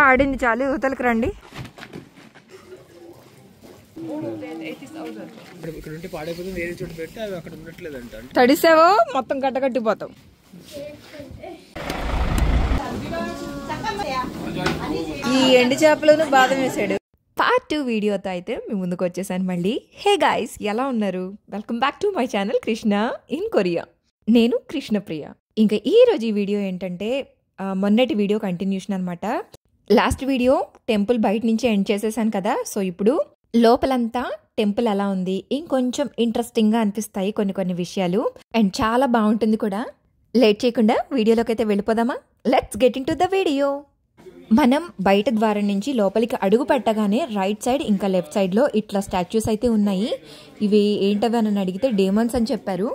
ఆడింది చాలు, యువతలకు రండి. తడిసావో మొత్తం కట్టకట్టిపోతావు. ఈ ఎండు చేపలను బాదం వేసాడు. పార్ట్ 2 వీడియోతో అయితే మీ ముందుకు వచ్చేసాను మళ్ళీ. హే గాయ్స్, ఎలా ఉన్నారు? Welcome back to my channel Krishna in Korea. నేను కృష్ణప్రియ. ఇంకా ఈ రోజు ఈ వీడియో ఏంటంటే మొన్నటి వీడియో కంటిన్యూషన్ అనమాట. లాస్ట్ వీడియో టెంపుల్ బయట నుంచి ఎండ్ చేసేసాను కదా. సో ఇప్పుడు లోపలంతా టెంపుల్ ఎలా ఉంది, ఇంకొంచెం ఇంట్రెస్టింగ్ గా అనిపిస్తాయి కొన్ని విషయాలు, అండ్ చాలా బాగుంటుంది కూడా. లేట్ చేయకుండా వీడియోలోకి అయితే వెళ్ళిపోదామా? Let's get in to the video. మనం బయట ద్వారం నుంచి లోపలికి అడుగు పెట్టగానే రైట్ సైడ్ ఇంకా లెఫ్ట్ సైడ్ లో ఇట్లా స్టాచ్యూస్ అయితే ఉన్నాయి. ఇవి ఏంటవి అని అడిగితే డేమన్స్ అని చెప్పారు.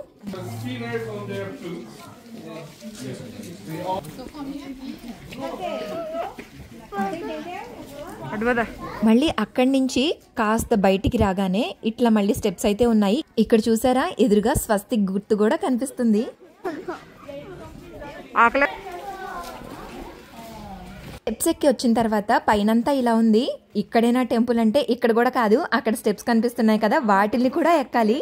మళ్ళీ అక్కడి నుంచి కాస్త బయటికి రాగానే ఇట్లా మళ్ళీ స్టెప్స్ అయితే ఉన్నాయి. ఇక్కడ చూసారా, ఎదురుగా స్వస్తిక్ గుర్తు కూడా కనిపిస్తుంది. స్టెప్స్ ఎక్కి వచ్చిన తర్వాత పైనంతా ఇలా ఉంది. ఇక్కడైనా టెంపుల్ అంటే ఇక్కడ కూడా కాదు, అక్కడ స్టెప్స్ కనిపిస్తున్నాయి కదా, వాటిని కూడా ఎక్కాలి.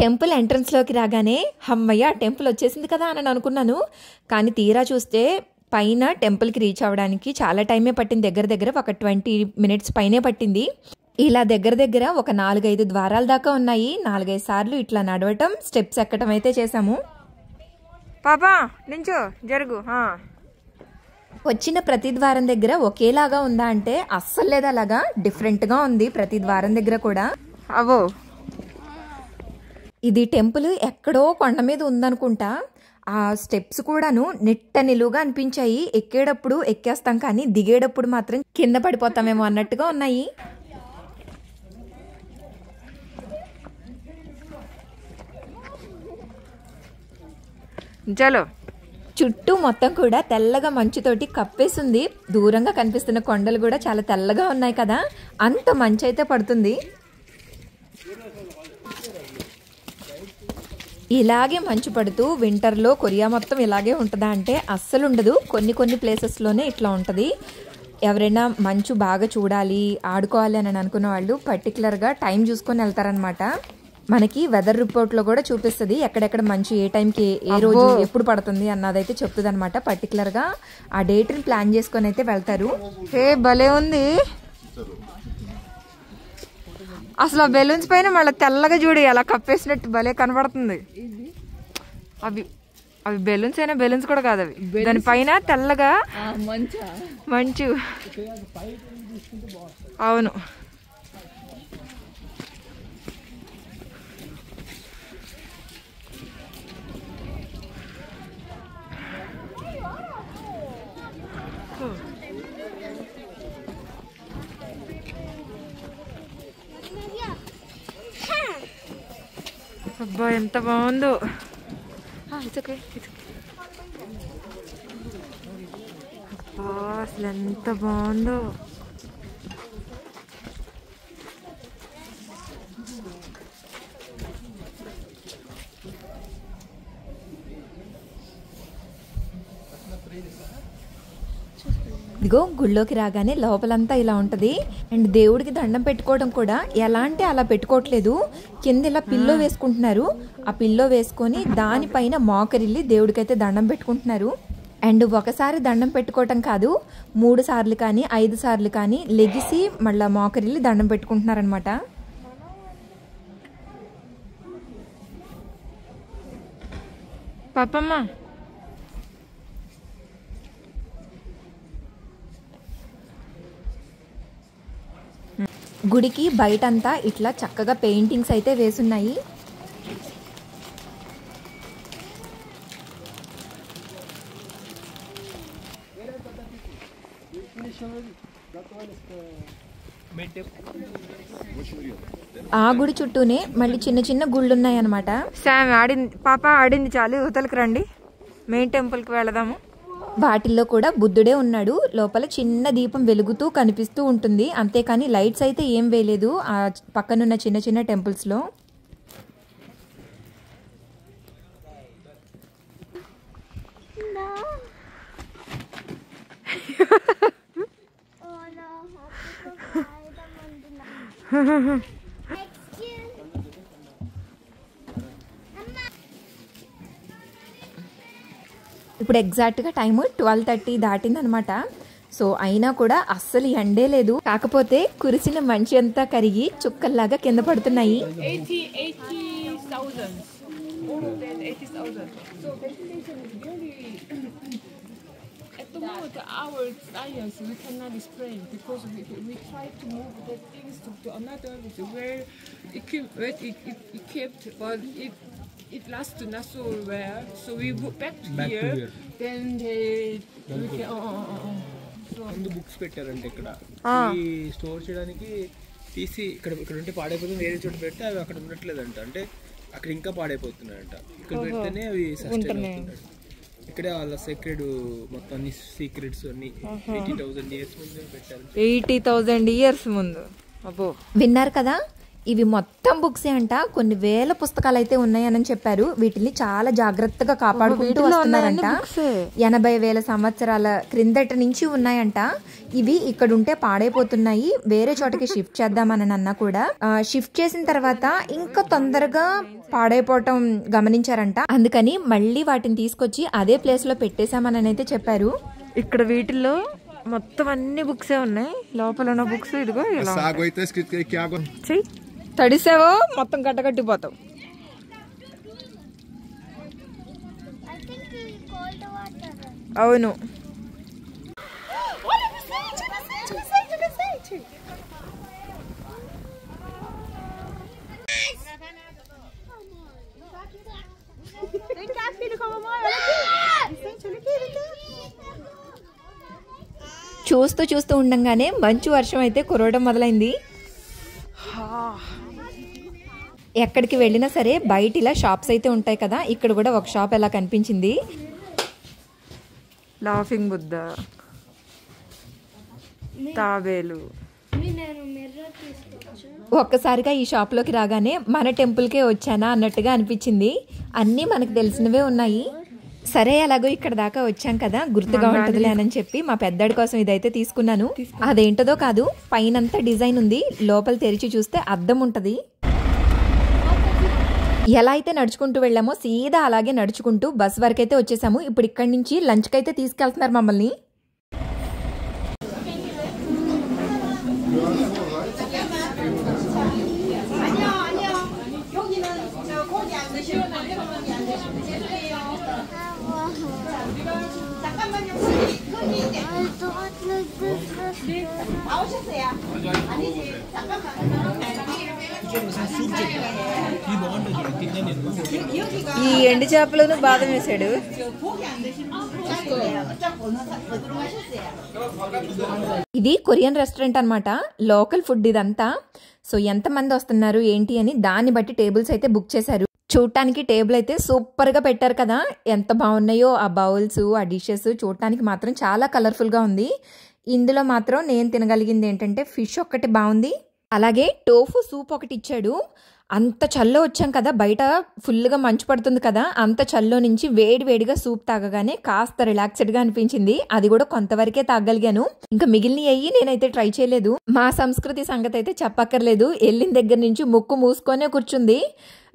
టెంపుల్ ఎంట్రన్స్ లోకి రాగానే అమ్మయ్య టెంపుల్ వచ్చేసింది కదా అని అనుకున్నాను. కానీ తీరా చూస్తే పైన టెంపుల్కి రీచ్ అవ్వడానికి చాలా టైమే పట్టింది. దగ్గర ఒక 20 minutes పైనే పట్టింది. ఇలా దగ్గర ఒక 4-5 ద్వారాల దాకా ఉన్నాయి. 4-5 సార్లు ఇట్లా నడవటం, స్టెప్స్ ఎక్కటం అయితే చేసాము. పాపా నించో జరుగు. వచ్చిన ప్రతి ద్వారం దగ్గర ఒకేలాగా ఉందా అంటే అస్సలు లేదు, అలాగా డిఫరెంట్ గా ఉంది ప్రతి ద్వారం దగ్గర కూడా. అవో ఇది టెంపుల్ ఎక్కడో కొండ మీద ఉందనుకుంటా. ఆ స్టెప్స్ కూడాను నిట్ట నిలువుగా అనిపించాయి. ఎక్కేటప్పుడు ఎక్కేస్తాం కానీ దిగేటప్పుడు మాత్రం కింద పడిపోతామేమో అన్నట్టుగా ఉన్నాయి. చలో, చుట్టూ మొత్తం కూడా తెల్లగా మంచుతోటి కప్పేసింది. దూరంగా కనిపిస్తున్న కొండలు కూడా చాలా తెల్లగా ఉన్నాయి కదా, అంత మంచు అయితే పడుతుంది. ఇలాగే మంచు పడుతూ వింటర్లో కొరియా మొత్తం ఇలాగే ఉంటుందా అంటే అస్సలు ఉండదు. కొన్ని ప్లేసెస్లోనే ఇట్లా ఉంటుంది. ఎవరైనా మంచు బాగా చూడాలి, ఆడుకోవాలి అని అనుకున్న వాళ్ళు పర్టికులర్గా టైం చూసుకొని వెళ్తారనమాట. మనకి వెదర్ రిపోర్ట్లో కూడా చూపిస్తుంది ఎక్కడెక్కడ మంచు ఏ టైంకి ఏ రోజు ఎప్పుడు పడుతుంది అన్నదైతే చెప్తుంది అనమాట. పర్టికులర్గా ఆ డేట్ని ప్లాన్ చేసుకొని అయితే వెళ్తారు. ఏ భలే ఉంది అసలు. ఆ బెలూన్స్ పైన మళ్ళీ తెల్లగా చూడు అలా కప్పేసినట్టు భలే కనబడుతుంది. అవి బెలూన్స్ అయినా బెలూన్స్ కూడా కాదు, అవి దానిపైన తెల్లగా మంచు. అవును, అబ్బా ఎంత బాగుందో. అబ్బా అసలు ఎంత బాగుందో. ఇదిగో గుళ్ళోకి రాగానే లోపలంతా ఇలా ఉంటుంది. అండ్ దేవుడికి దండం పెట్టుకోవడం కూడా ఎలా అంటే అలా పెట్టుకోవట్లేదు, కింద ఇలా పిల్లో వేసుకుంటున్నారు. ఆ పిల్లో వేసుకొని దానిపైన మోకరిల్లి దేవుడికైతే దండం పెట్టుకుంటున్నారు. అండ్ ఒకసారి దండం పెట్టుకోవటం కాదు, 3 సార్లు కానీ 5 సార్లు కానీ లెగిసి మళ్ళీ మోకరిల్లి దండం పెట్టుకుంటున్నారనమాట. పాపమ్మ గుడికి బయటంతా ఇట్లా చక్కగా పెయింటింగ్స్ అయితే వేసున్నాయి. ఆ గుడి చుట్టూనే మళ్ళీ చిన్న గుళ్ళు ఉన్నాయన్నమాట. శామ్ ఆడింది, పాప ఆడింది చాలు, యువతలకు రండి, మెయిన్ టెంపుల్కి వెళదాము. వాటిల్లో కూడా బుద్ధుడే ఉన్నాడు. లోపల చిన్న దీపం వెలుగుతూ కనిపిస్తూ ఉంటుంది, అంతేకాని లైట్స్ అయితే ఏం వేయలేదు ఆ పక్కనున్న చిన్న చిన్న టెంపుల్స్లో. ఇప్పుడు ఎగ్జాక్ట్గా టైము 12:30 దాటిందనమాట. సో అయినా కూడా అస్సలు ఎండే లేదు. కాకపోతే కురిసిన మంచి అంతా కరిగి చుక్కల్లాగా కింద పడుతున్నాయి. At the moment, our science we cannot explain because we try to move the things to another where it kept, but it lasts not so well. So we go back to here. Then we can. ముందు books పెట్టారంటే ఇక్కడ ఈ store చేయడానికి తీసి ఇక్కడ ఉంటే పాడైపోతుంది, వేరే చోట పెడితే అవి అక్కడ ఉండట్లేదంట. అంటే అక్కడ ఇంకా పాడైపోతున్నాయంట, ఇక్కడ పెడితేనే అవి సస్టైన్ అవుతున్నాయి. ఇక్కడే వాళ్ళ సీక్రెట్ మొత్తం అన్ని సీక్రెట్స్ అన్ని 80,000 years ముందు పెట్టారు. 80,000 years ముందు. అబ్బో, విన్నారు కదా, ఇవి మొత్తం బుక్సే అంట. కొన్ని వేల పుస్తకాలు అయితే ఉన్నాయని చెప్పారు. వీటిని చాలా జాగ్రత్తగా కాపాడుకుంటూ వస్తున్నారంట. 80,000 సంవత్సరాల క్రిందట నుంచి ఉన్నాయంట. ఇవి ఇక్కడ ఉంటే పాడైపోతున్నాయి, వేరే చోటకి షిఫ్ట్ చేద్దామని అన్నా కూడా షిఫ్ట్ చేసిన తర్వాత ఇంకా తొందరగా పాడైపోవటం గమనించారంట. అందుకని మళ్ళీ వాటిని తీసుకొచ్చి అదే ప్లేస్ లో పెట్టేశామని అయితే చెప్పారు. ఇక్కడ వీటిల్లో మొత్తం అన్ని బుక్సే ఉన్నాయి. లోపల ఉన్న బుక్స్ ఇదిగో తడిసావో మొత్తం కట్టకట్టిపోతావు. అవును, చూస్తూ చూస్తూ ఉండంగానే మంచు వర్షం అయితే కురవడం మొదలైంది. ఎక్కడికి వెళ్ళినా సరే బయట ఇలా షాప్స్ అయితే ఉంటాయి కదా, ఇక్కడ కూడా ఒక షాప్ ఎలా కనిపించింది. లాఫింగ్ బుద్ధ, తాబేలు. ఒక్కసారిగా ఈ షాప్లోకి రాగానే మన టెంపుల్కే వచ్చానా అన్నట్టుగా అనిపించింది. అన్నీ మనకు తెలిసినవే ఉన్నాయి. సరే ఎలాగో ఇక్కడ దాకా వచ్చాం కదా, గుర్తుగా ఉంటుందిలే అని చెప్పి మా పెద్దడి కోసం ఇదైతే తీసుకున్నాను. అదేంటదో కాదు, పైనంతా డిజైన్ ఉంది, లోపల తెరిచి చూస్తే అద్దం ఉంటది. ఎలా అయితే నడుచుకుంటూ వెళ్ళామో సీదా అలాగే నడుచుకుంటూ బస్ వరకు అయితే వచ్చేసాము. ఇప్పుడు ఇక్కడి నుంచి లంచ్కి అయితే తీసుకెళ్తున్నారు మమ్మల్ని. ఈ ఎండు చేపలను బాదం వేసాడు. ఇది కొరియన్ రెస్టారెంట్ అన్నమాట, లోకల్ ఫుడ్ ఇదంతా. సో ఎంతమంది వస్తున్నారు ఏంటి అని దాన్ని బట్టి టేబుల్స్ అయితే బుక్ చేశారు. చూడటానికి టేబుల్ అయితే సూపర్ గా పెట్టారు కదా, ఎంత బాగున్నాయో ఆ బౌల్స్, ఆ డిషెస్ చూడటానికి మాత్రం చాలా కలర్ఫుల్ గా ఉంది. ఇందులో మాత్రం నేను తినగలిగింది ఏంటంటే ఫిష్ ఒక్కటి బాగుంది, అలాగే టోఫు సూప్ ఒకటి ఇచ్చాడు. అంత చల్లో వచ్చాం కదా, బయట ఫుల్గా మంచు పడుతుంది కదా, అంత చల్లో నుంచి వేడి వేడిగా సూప్ తాగగానే కాస్త రిలాక్స్డ్గా అనిపించింది. అది కూడా కొంతవరకే తాగలిగాను, ఇంకా మిగిలిన అయ్యి నేనైతే ట్రై చేయలేదు. మా సంస్కృతి సంగతి అయితే చెప్పక్కర్లేదు, వెళ్ళిన దగ్గర నుంచి ముక్కు మూసుకొనే కూర్చుంది.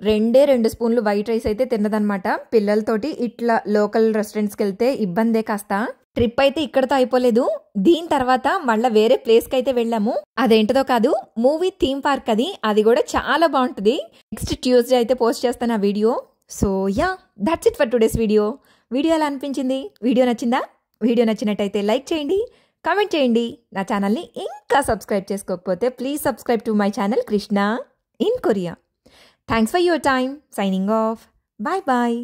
2 స్పూన్లు వైట్ రైస్ అయితే తిన్నదనమాట. పిల్లలతోటి ఇట్లా లోకల్ రెస్టారెంట్స్కి వెళ్తే ఇబ్బందే కాస్త. ట్రిప్ అయితే ఇక్కడతో అయిపోలేదు, దీని తర్వాత మళ్ళీ వేరే ప్లేస్కి అయితే వెళ్ళాము. అదేంటదో కాదు, మూవీ థీమ్ పార్క్ అది కూడా చాలా బాగుంటుంది. నెక్స్ట్ ట్యూస్డే అయితే పోస్ట్ చేస్తాను ఆ video. So yeah, that's it for today's video. Video ఎలా అనిపించింది? వీడియో నచ్చిందా? వీడియో నచ్చినట్టయితే లైక్ చేయండి, కామెంట్ చేయండి. నా ఛానల్ని ఇంకా సబ్స్క్రైబ్ చేసుకోకపోతే please subscribe to my channel Krishna in Korea. Thanks for your time. Signing off. Bye bye.